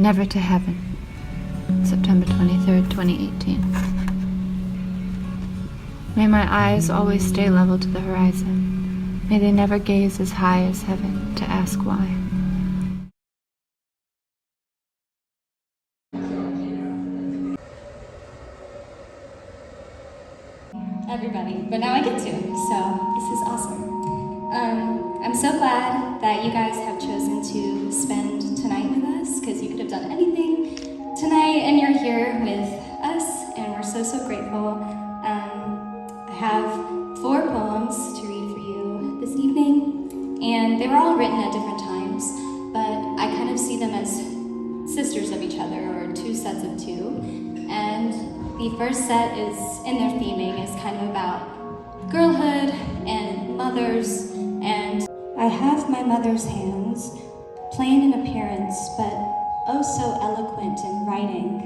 Never to Heaven, September 23rd, 2018. May my eyes always stay level to the horizon. May they never gaze as high as heaven to ask why. Everybody, but now I get to, so this is awesome. I'm so glad that you guys have chosen to spend tonight with us, because you could have done anything tonight, and you're here with us, and we're so, so grateful. I have 4 poems to read for you this evening, and they were all written at different times, but I kind of see them as sisters of each other, or 2 sets of 2, and the first set is, in their theming, is kind of about girlhood and mothers, and I have my mother's hands, plain in appearance, but oh so eloquent in writing.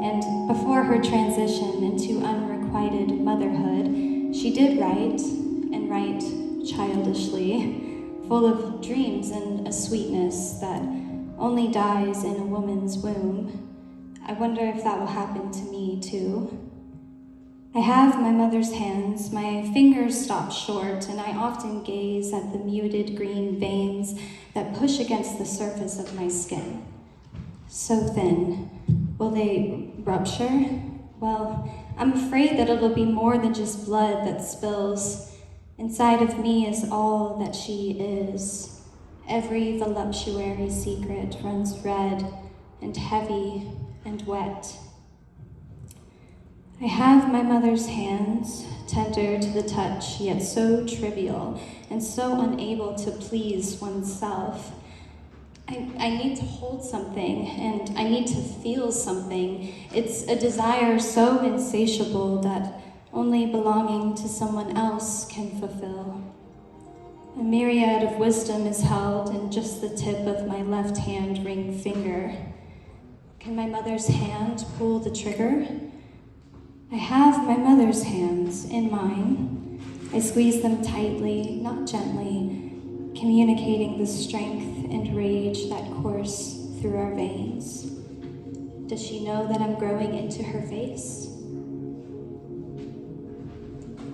And before her transition into unrequited motherhood, she did write, and write childishly, full of dreams and a sweetness that only dies in a woman's womb. I wonder if that will happen to me too. I have my mother's hands, my fingers stop short, and I often gaze at the muted green veins that push against the surface of my skin. So thin. Will they rupture? Well, I'm afraid that it'll be more than just blood that spills. Inside of me is all that she is. Every voluptuary secret runs red and heavy and wet. I have my mother's hands, tender to the touch, yet so trivial and so unable to please oneself. I need to hold something, and I need to feel something. It's a desire so insatiable that only belonging to someone else can fulfill. A myriad of wisdom is held in just the tip of my left hand ring finger. Can my mother's hand pull the trigger? I have my mother's hands in mine. I squeeze them tightly, not gently, communicating the strength and rage that course through our veins. Does she know that I'm growing into her face?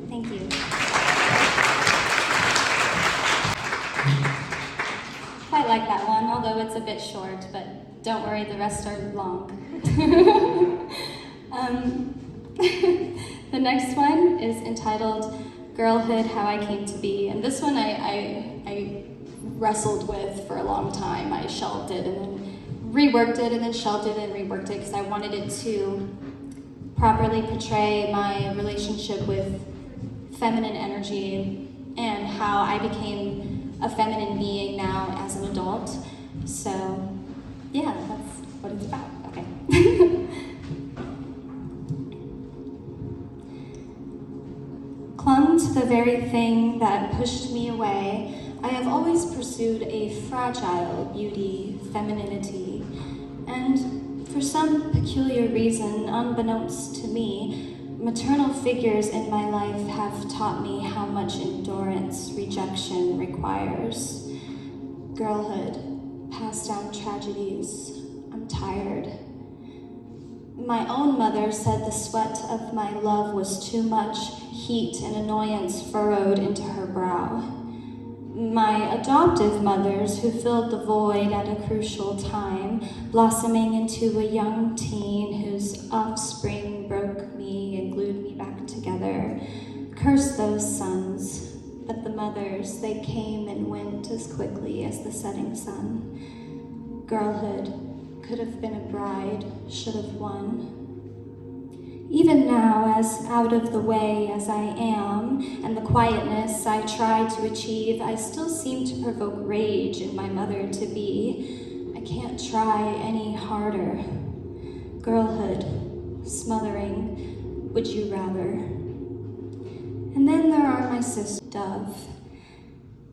Thank you. Quite like that one, although it's a bit short, but don't worry, the rest are long. The next one is entitled Girlhood, How I Came to Be, and this one I wrestled with for a long time. I shelved it and then reworked it and then shelved it and reworked it because I wanted it to properly portray my relationship with feminine energy and how I became a feminine being now as an adult. So yeah, that's what it's about. Okay. Clung to the very thing that pushed me away, I have always pursued a fragile beauty, femininity, and for some peculiar reason, unbeknownst to me, maternal figures in my life have taught me how much endurance rejection requires. Girlhood, passed down tragedies, I'm tired. My own mother said the sweat of my love was too much, heat and annoyance furrowed into her brow. My adoptive mothers, who filled the void at a crucial time, blossoming into a young teen whose offspring broke me and glued me back together, cursed those sons, but the mothers, they came and went as quickly as the setting sun. Girlhood could have been a bride, should have won. Even now, as out of the way as I am, and the quietness I try to achieve, I still seem to provoke rage in my mother-to-be. I can't try any harder. Girlhood, smothering, would you rather? And then there are my sister, Dove.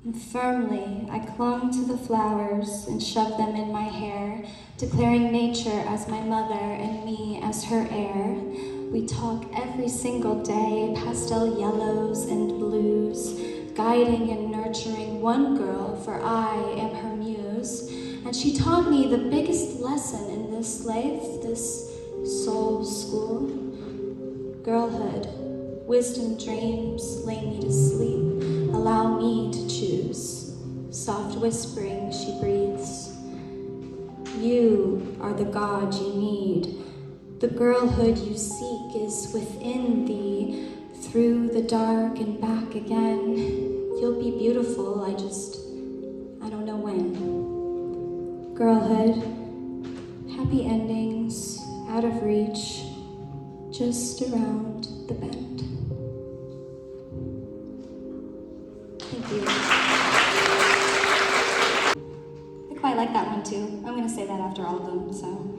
And firmly, I clung to the flowers and shoved them in my hair, declaring nature as my mother and me as her heir. We talk every single day, pastel yellows and blues, guiding and nurturing one girl, for I am her muse, And she taught me the biggest lesson in this life, this soul school. Girlhood, wisdom dreams, lay me to sleep, allow me to choose. Soft whispering she breathes. You are the God you need. The girlhood you seek is within thee. Through the dark and back again. You'll be beautiful, I don't know when. Girlhood, happy endings, out of reach, just around the bend. Thank you. I quite like that one too. I'm gonna say that after all of them, so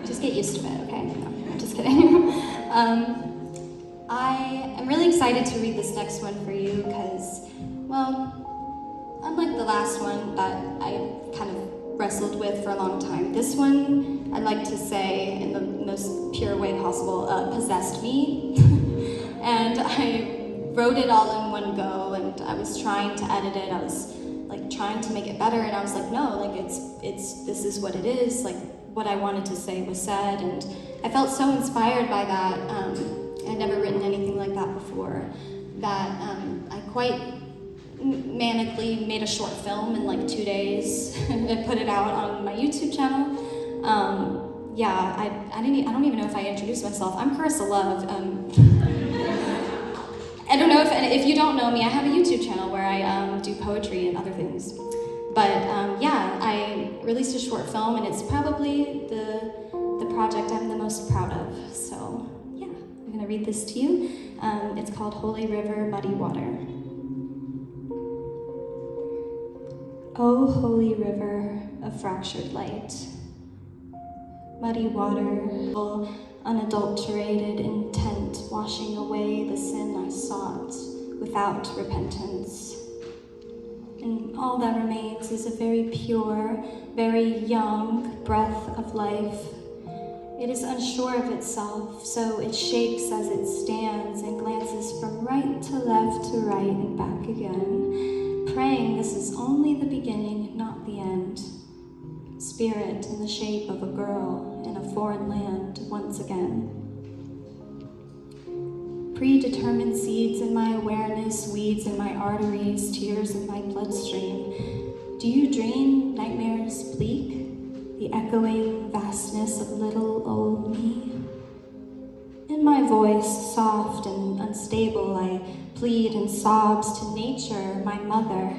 just get used to it, okay? No, I'm just kidding. I am really excited to read this next one for you because, well, unlike the last one that I kind of wrestled with for a long time, this one, I'd like to say in the most pure way possible, possessed me. And I wrote it all in one go, and I was trying to edit it. I was like trying to make it better, and I was like, no, like this is what it is. Like what I wanted to say was said, and I felt so inspired by that. I'd never written anything like that before, that I quite manically made a short film in like 2 days and put it out on my YouTube channel. Yeah, I don't even know if I introduced myself. I'm Karissa Love. I don't know if you don't know me, I have a YouTube channel where I do poetry and other things. But yeah, I released a short film, and it's probably the project I'm the most proud of. So yeah, I'm gonna read this to you. It's called Holy River, Muddy Water. Oh, holy river of fractured light, muddy water, unadulterated intent, washing away the sin I sought without repentance. And all that remains is a very pure, very young breath of life. It is unsure of itself, so it shakes as it stands and glances from right to left to right and back again, praying this is only the beginning, not the end. Spirit in the shape of a girl in a foreign land once again. Predetermined seeds in my awareness, weeds in my arteries, tears in my bloodstream. Do you dream nightmares bleak? The echoing vastness of little old me? In my voice, soft and unstable, I plead in sobs to nature, my mother.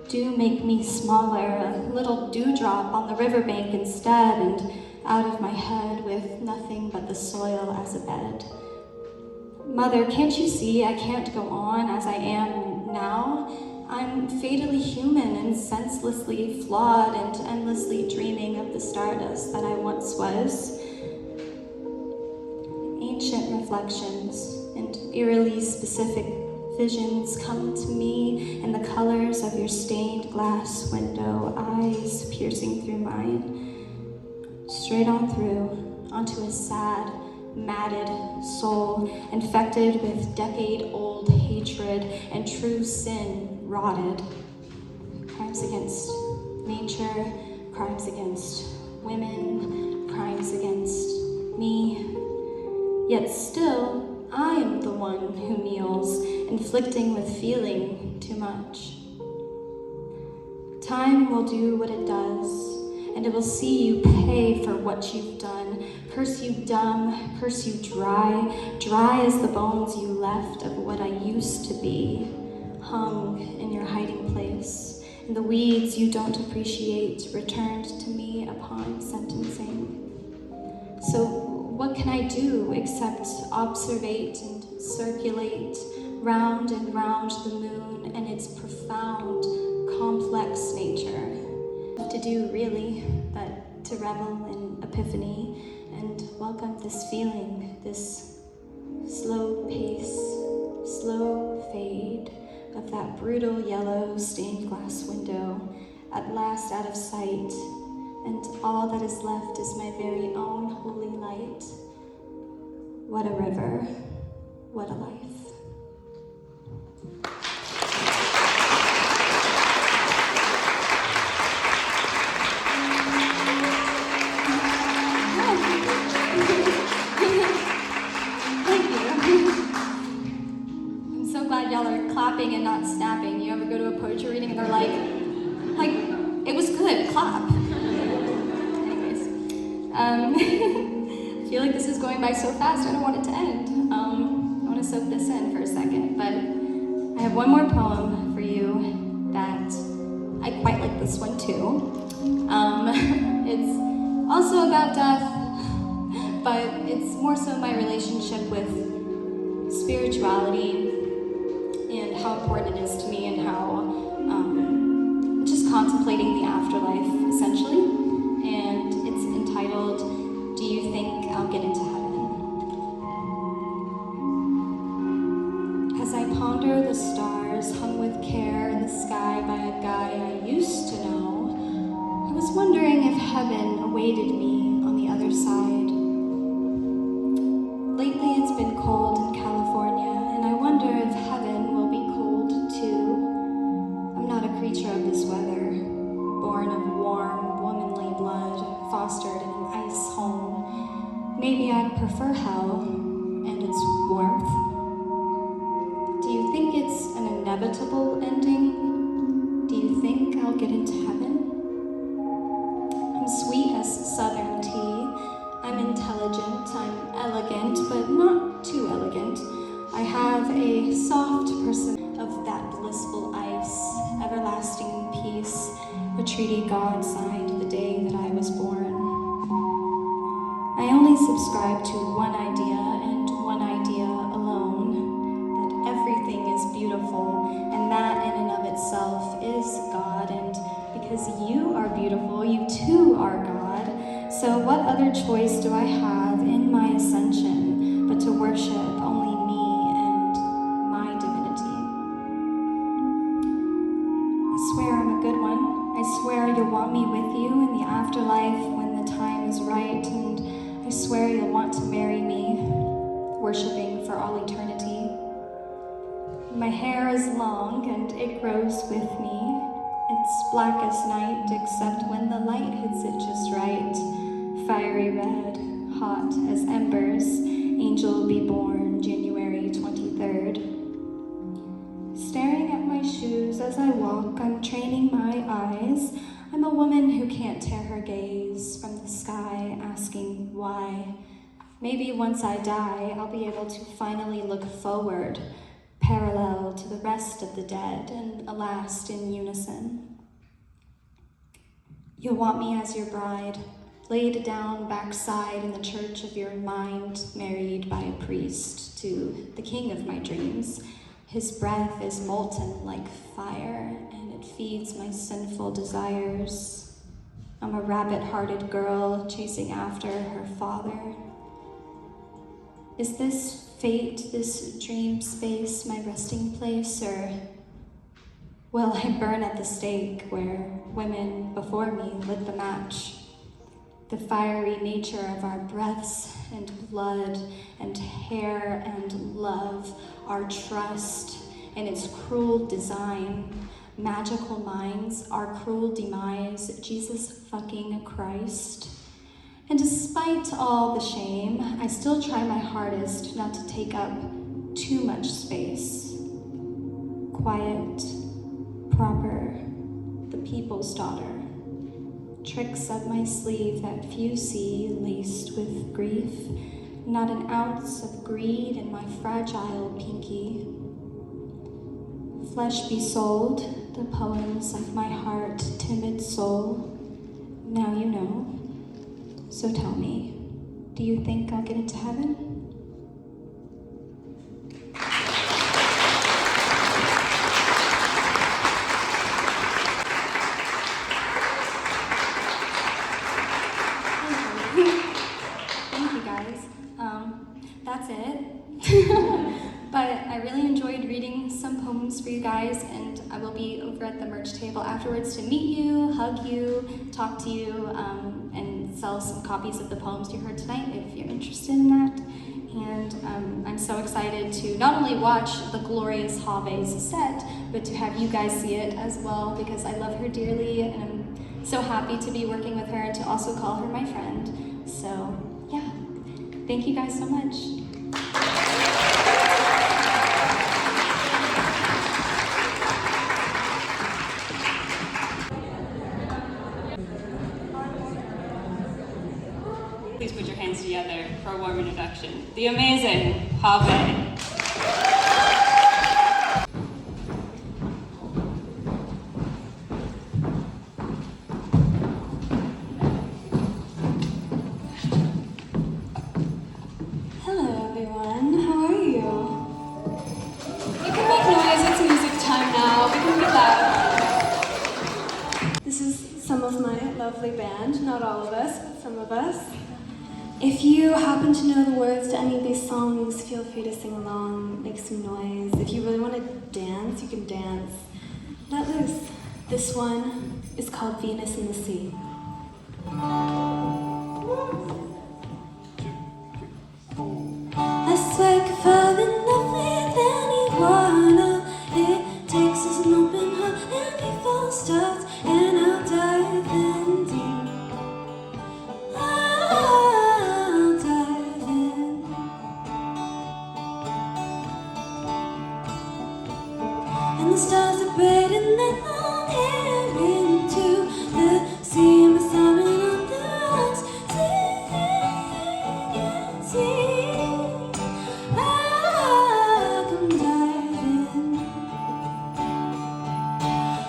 Do make me smaller, a little dewdrop on the riverbank instead, and out of my head with nothing but the soil as a bed. Mother, can't you see I can't go on as I am now? I'm fatally human and senselessly flawed and endlessly dreaming of the stardust that I once was. Ancient reflections and eerily specific visions come to me in the colors of your stained glass window, eyes piercing through mine, straight on through, onto a sad, matted soul, infected with decade-old hatred and true sin rotted. Crimes against nature, crimes against women, crimes against me. Yet still, I am the one who kneels, inflicting with feeling too much. Time will do what it does, and it will see you pay for what you've done. Curse you dumb, curse you dry, dry as the bones you left of what I used to be, hung in your hiding place, and the weeds you don't appreciate returned to me upon sentencing. So what can I do except observate and circulate round and round the moon and its profound, complex nature? What to do really but to revel in epiphany and welcome this feeling, this slow pace, slow fade of that brutal yellow stained glass window, at last out of sight, and all that is left is my very own holy light. What a river, what a life. I feel like this is going by so fast, I don't want it to end. I want to soak this in for a second, but I have one more poem for you that I quite like this one too. It's also about death, but it's more so my relationship with spirituality and how important it is to me, and how just contemplating the afterlife essentially. And it's entitled, "Do You Think I'll Get Into Heaven?" As I ponder the stars hung with care in the sky by a guy I used to know, I was wondering if heaven awaited me on the other side. Lately it's been cold in California, and I wonder if heaven will be cold too. I'm not a creature of this weather, born of warm, womanly blood, fostered in an ice home. Maybe I'd prefer hell and its warmth. Do you think it's an inevitable ending? Do you think I'll get into heaven? I'm sweet as southern tea. I'm intelligent, I'm elegant, but not too elegant. I have a soft person of that blissful ice, everlasting peace, a treaty God signed the day that I was born. I only subscribe to one idea and one idea alone, that everything is beautiful, and that in and of itself is God, and because you are beautiful, you too are God. So what other choice do I have in my ascension but to worship only me and my divinity? I swear I'm a good one. I swear you'll want me with you in the afterlife when the time is right, and I swear you'll want to marry me, worshiping for all eternity. My hair is long and it grows with me. It's black as night except when the light hits it just right. Fiery red, hot as embers, angel be born January 23rd. Staring at my shoes as I walk, I'm training my eyes. I'm a woman who can't tear her gaze from the sky, asking why. Maybe once I die, I'll be able to finally look forward, parallel to the rest of the dead, and alas, in unison. You'll want me as your bride, laid down backside in the church of your mind, married by a priest to the king of my dreams. His breath is molten like fire, and it feeds my sinful desires. I'm a rabbit-hearted girl chasing after her father. Is this fate, this dream space, my resting place, or will I burn at the stake where women before me lit the match? The fiery nature of our breaths and blood and hair and love, our trust and its cruel design, magical minds, our cruel demise, Jesus fucking Christ. And despite all the shame, I still try my hardest not to take up too much space. Quiet, proper, the people's daughter. Tricks up my sleeve that few see, laced with grief. Not an ounce of greed in my fragile pinky. Flesh be sold, the poems of my heart, timid soul. Now you know. So tell me, do you think I'll get into heaven? Thank you guys. That's it. But I really enjoyed reading some poems for you guys, and I will be over at the merch table afterwards to meet you, hug you, talk to you, and sell some copies of the poems you heard tonight if you're interested in that. And I'm so excited to not only watch the glorious Have's set, but to have you guys see it as well, because I love her dearly, and I'm so happy to be working with her and to also call her my friend. So yeah, thank you guys so much. Please put your hands together for a warm introduction. The amazing Habe. Hello everyone, how are you? You can make noise, it's music time now, we can be loud. This is some of my lovely band, not all of us, but some of us. If you happen to know the words to any of these songs, feel free to sing along, make some noise. If you really want to dance, you can dance. Let loose. This one is called Venus in the Sea. I swear I could fall in love with anyone. All it takes is an open heart and before it starts, and I'll dive in deep. I'll dive in. And the stars are bright and then I'll hear into the sea. I'm soaring on the rocks, singing, I'll come diving.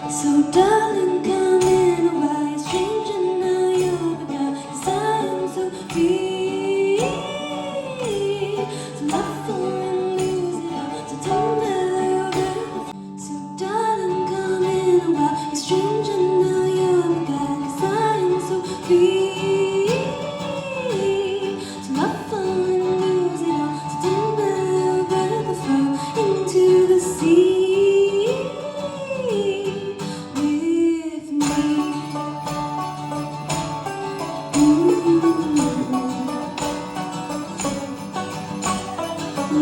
So darling, come in a while, stranger, now you're begun, 'cause I am so free to love for and lose it all, so don't ever. So darling, come in a while, you're stranger, now you're begun, 'cause I am so free to love for and lose it all, so don't ever fall into the sea. With me.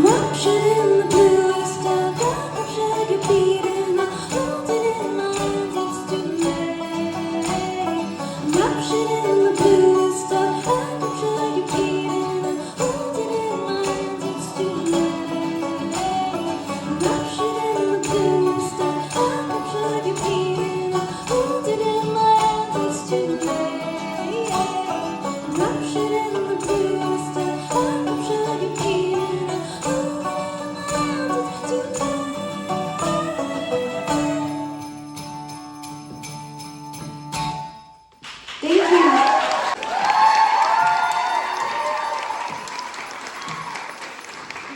Ruptured in the bluest dark, ruptured your beat and I hold it in my hands, it's too late. Ruptured in the bluest dark, ruptured your beat and I hold it in my hands, it's too late. Ruptured in the bluest dark, ruptured your beat and I hold it in my hands, it's too late. Ruptured in the bluest dark, ruptured your beat and I hold it in my hands, it's too late. Thank you.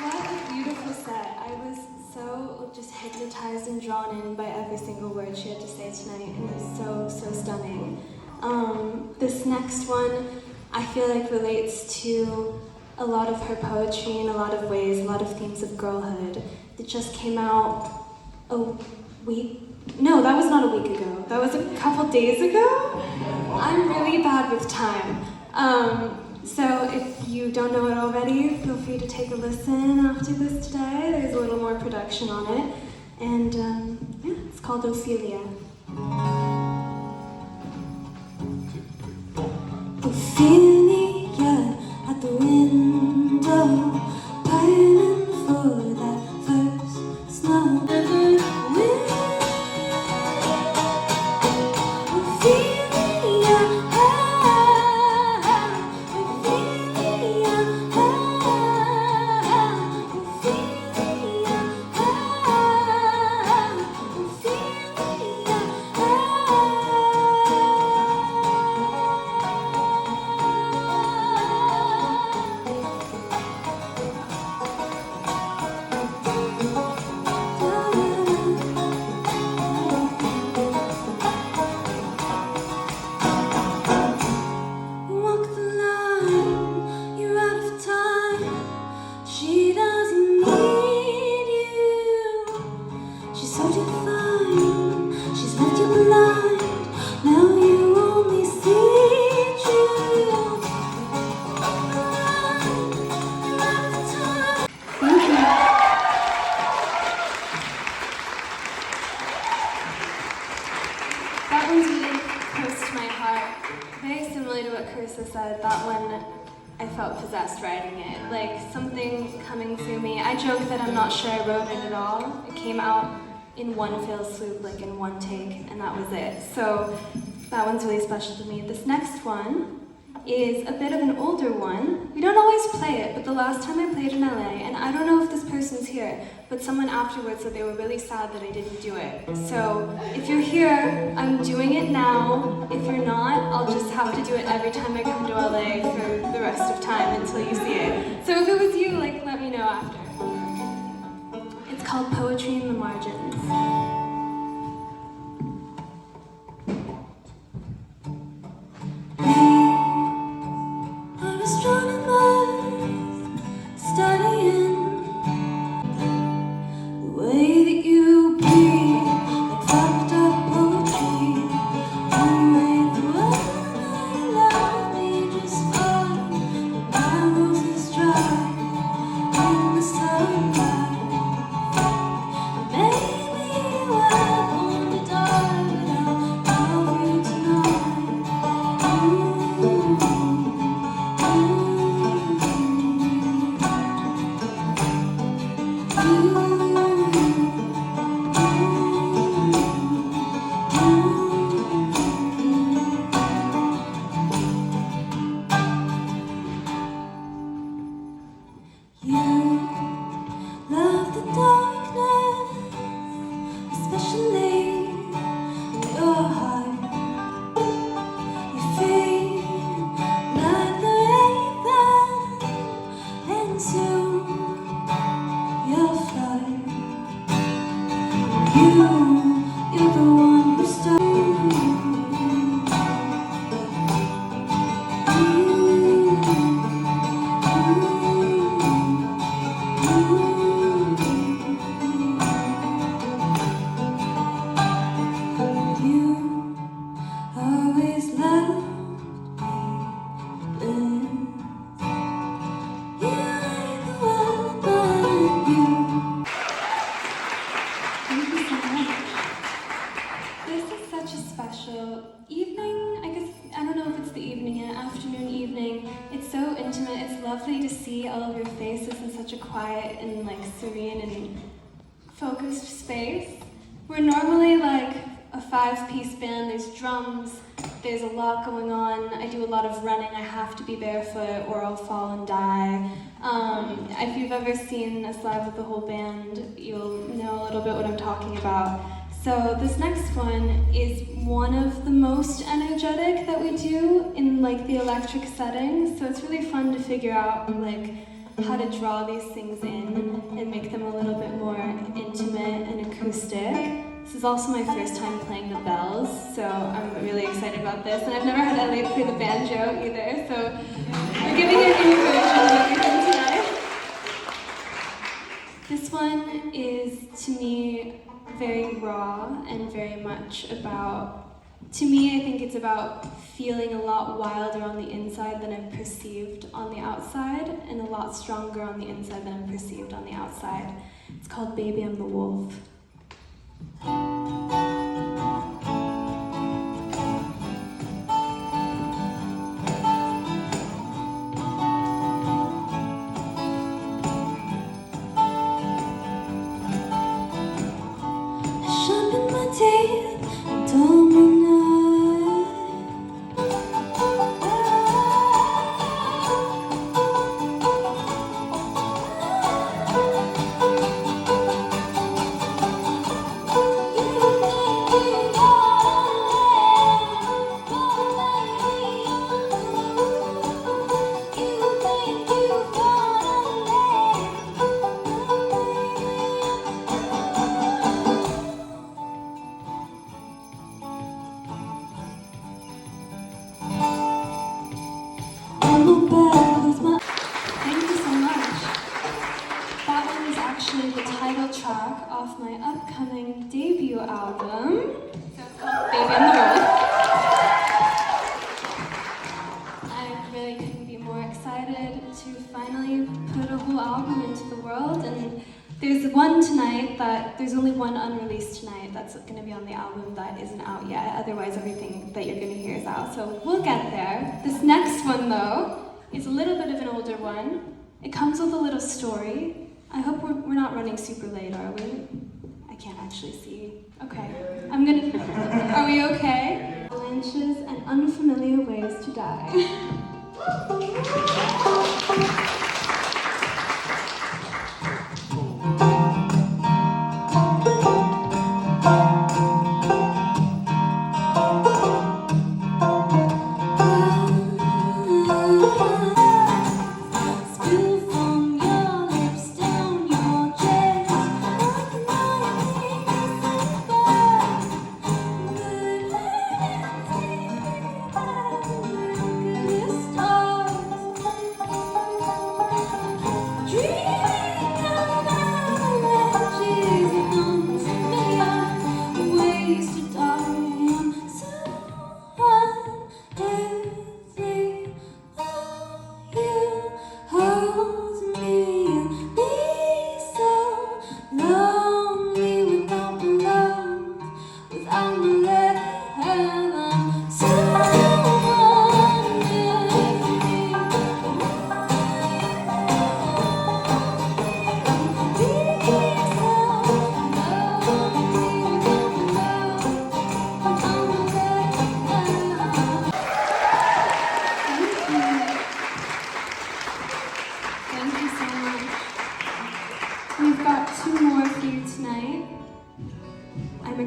What a beautiful set. I was so just hypnotized and drawn in by every single word she had to say tonight. It was so stunning. This next one I feel like relates to a lot of her poetry in a lot of ways, a lot of themes of girlhood. It just came out a week. No, that was not a week ago. That was a couple days ago. I'm really bad with time. So if you don't know it already, feel free to take a listen after this today. There's a little more production on it. And yeah, it's called Ophelia. Ophelia at the window, pining for that first snow. That one's really close to my heart. Very similar to what Karissa said, that one I felt possessed writing it. Like something coming through me. I joke that I'm not sure I wrote it at all. It came out in one fell swoop, like in one take, and that was it. So that one's really special to me. This next one is a bit of an older one. We don't always play it, but the last time I played in LA, and I don't know if this person's here, but someone afterwards said they were really sad that I didn't do it. So if you're here, I'm doing it now. If you're not, I'll just have to do it every time I come to LA for the rest of time until you see it. So if it was you, like, let me know after. It's called Poetry in the Margins. Lovely to see all of your faces in such a quiet and like serene and focused space. We're normally like a 5-piece band. There's drums, there's a lot going on. I do a lot of running. I have to be barefoot or I'll fall and die. If you've ever seen us live with the whole band, you'll know a little bit what I'm talking about. So this next one is one of the most energetic that we do in like the electric setting. So it's really fun to figure out like how to draw these things in and make them a little bit more intimate and acoustic. This is also my first time playing the bells, so I'm really excited about this. And I've never had LA play the banjo either, so we're giving it a new version of everything tonight. This one is, to me, very raw and very much about, to me, I think it's about feeling a lot wilder on the inside than I'm perceived on the outside, and a lot stronger on the inside than I'm perceived on the outside. It's called Baby I'm the Wolf. The title track off my upcoming debut album. So it's called Baby I'm the Wolf. I really couldn't be more excited to finally put a whole album into the world, and there's only one unreleased tonight that's going to be on the album that isn't out yet. Otherwise everything that you're going to hear is out, so we'll get there. This next one though is a little bit of an older one. It comes with a little story. I hope we're not running super late, are we? I can't actually see. Okay, are we okay? Avalanches and unfamiliar ways to die.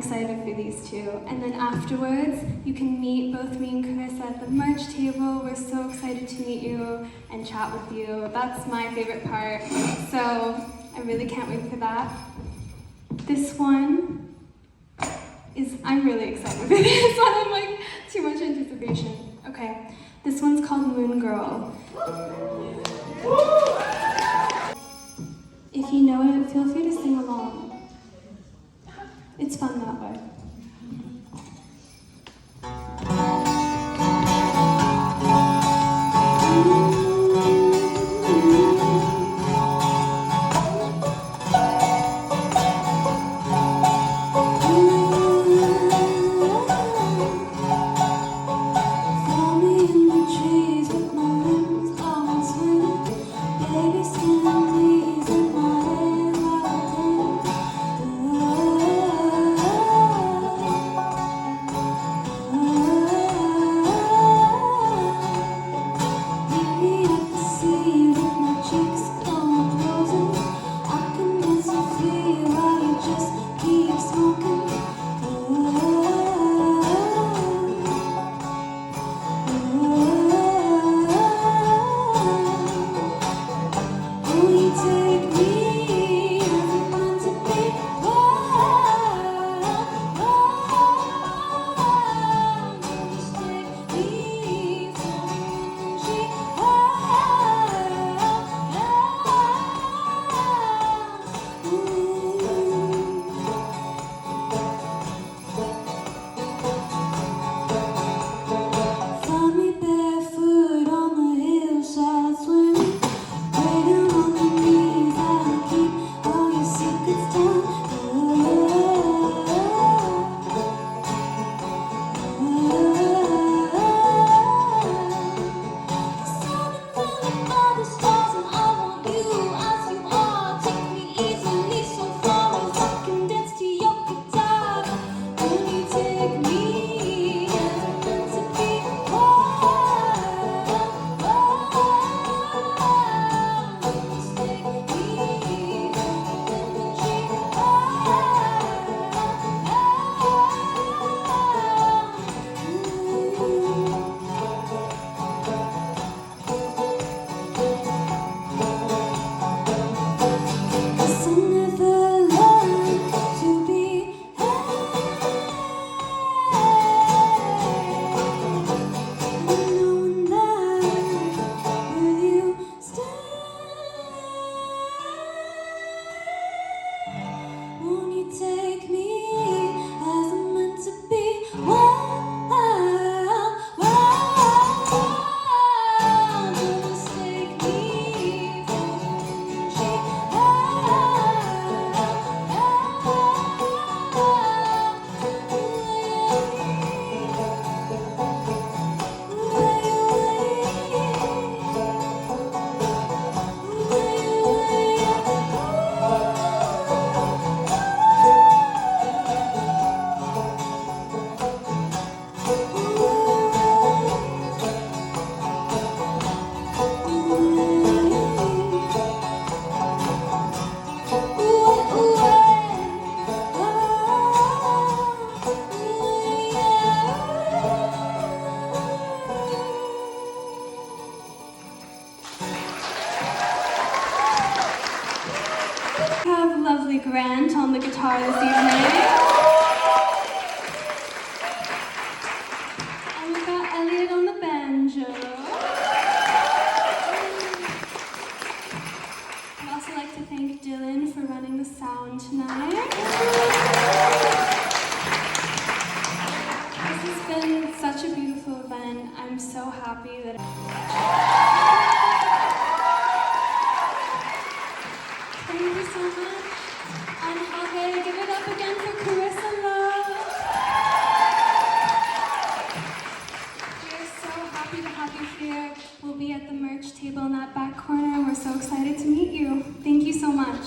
excited for these two. And then afterwards, you can meet both me and Karissa at the merch table. We're so excited to meet you and chat with you. That's my favorite part. So I really can't wait for that. This one is, I'm really excited for this one. I'm like, too much anticipation. Okay, this one's called Moon Girl. If you know it, feel free to sing along. It's fun that way. Lovely Grant on the guitar this evening. And we've got Elliot on the banjo. I'd also like to thank Dylan for running the sound tonight. This has been such a beautiful event. I'm so happy that thank you so much. And okay, give it up again for Karissa Love. We're so happy to have you here. We'll be at the merch table in that back corner. We're so excited to meet you. Thank you so much.